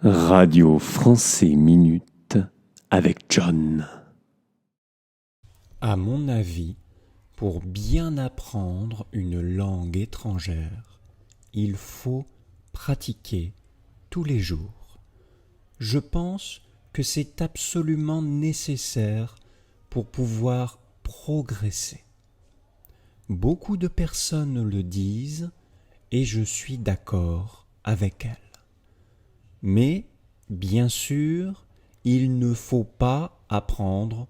Radio Français Minute avec John. À mon avis, pour bien apprendre une langue étrangère, il faut pratiquer tous les jours. Je pense que c'est absolument nécessaire pour pouvoir progresser. Beaucoup de personnes le disent et je suis d'accord avec elles. Mais, bien sûr, il ne faut pas apprendre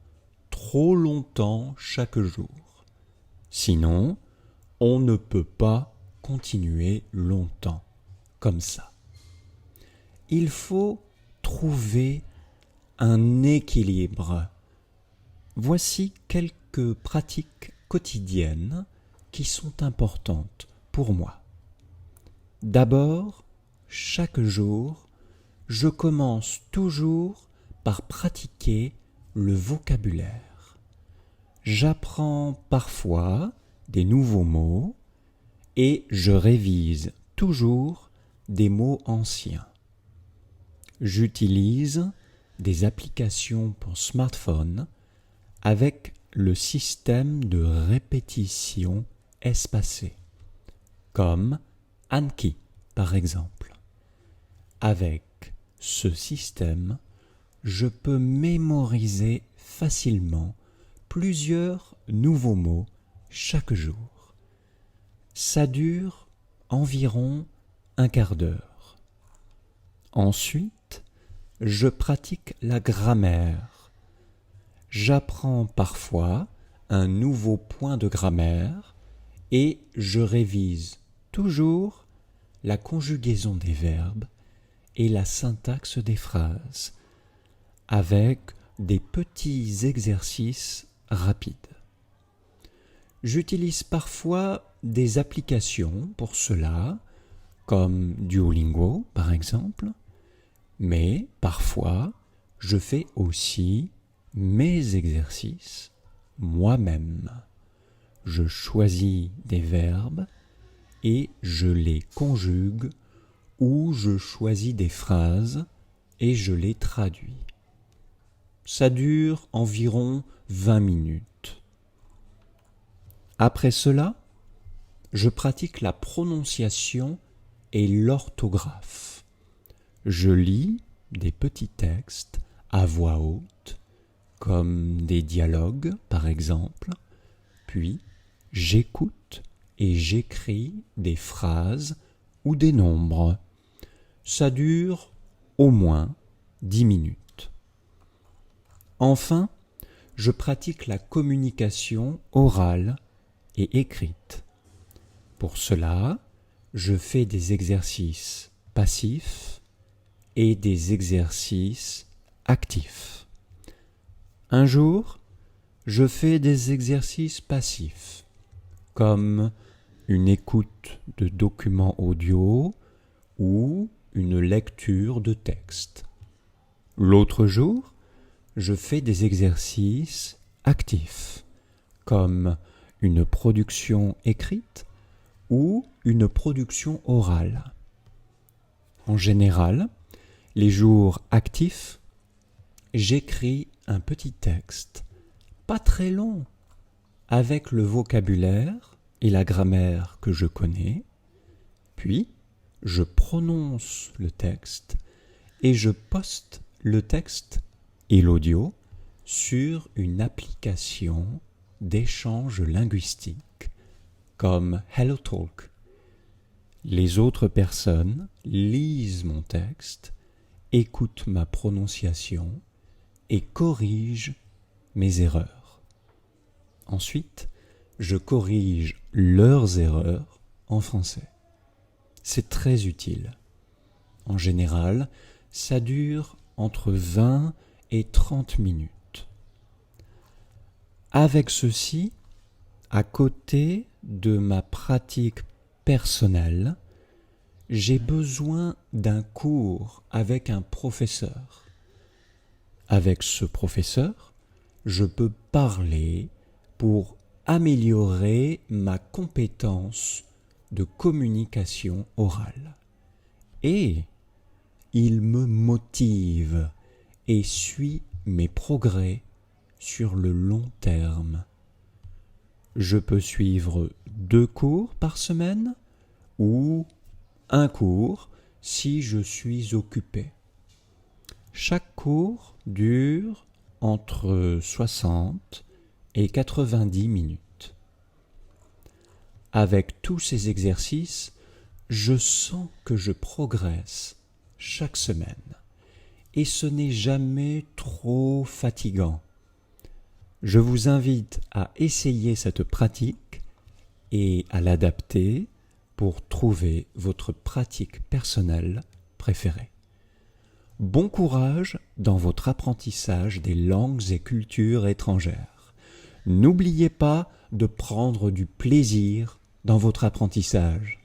trop longtemps chaque jour. Sinon, on ne peut pas continuer longtemps comme ça. Il faut trouver un équilibre. Voici quelques pratiques quotidiennes qui sont importantes pour moi. D'abord, chaque jour, je commence toujours par pratiquer le vocabulaire. J'apprends parfois des nouveaux mots et je révise toujours des mots anciens. J'utilise des applications pour smartphone avec le système de répétition espacée, comme Anki par exemple. Avec ce système, je peux mémoriser facilement plusieurs nouveaux mots chaque jour. Ça dure environ un quart d'heure. Ensuite, je pratique la grammaire. J'apprends parfois un nouveau point de grammaire et je révise toujours la conjugaison des verbes et la syntaxe des phrases, avec des petits exercices rapides. J'utilise parfois des applications pour cela, comme Duolingo par exemple, mais parfois je fais aussi mes exercices moi-même. Je choisis des verbes et je les conjugue ou je choisis des phrases et je les traduis. Ça dure environ 20 minutes. Après cela, je pratique la prononciation et l'orthographe. Je lis des petits textes à voix haute, comme des dialogues par exemple, puis j'écoute et j'écris des phrases ou des nombres. Ça dure au moins 10 minutes. Enfin, je pratique la communication orale et écrite. Pour cela, je fais des exercices passifs et des exercices actifs. Un jour, je fais des exercices passifs, comme une écoute de documents audio ou une lecture de texte. L'autre jour, je fais des exercices actifs, comme une production écrite ou une production orale. En général, les jours actifs, j'écris un petit texte, pas très long, avec le vocabulaire et la grammaire que je connais, puis je prononce le texte et je poste le texte et l'audio sur une application d'échange linguistique comme HelloTalk. Les autres personnes lisent mon texte, écoutent ma prononciation et corrigent mes erreurs. Ensuite, je corrige leurs erreurs en français. C'est très utile. En général, ça dure entre 20 et 30 minutes. Avec ceci, à côté de ma pratique personnelle, j'ai besoin d'un cours avec un professeur. Avec ce professeur, je peux parler pour améliorer ma compétence de communication orale. Et il me motive et suit mes progrès sur le long terme. Je peux suivre 2 cours par semaine ou 1 cours si je suis occupé. Chaque cours dure entre 60 et 90 minutes. Avec tous ces exercices, je sens que je progresse chaque semaine et ce n'est jamais trop fatigant. Je vous invite à essayer cette pratique et à l'adapter pour trouver votre pratique personnelle préférée. Bon courage dans votre apprentissage des langues et cultures étrangères. N'oubliez pas de prendre du plaisir dans votre apprentissage.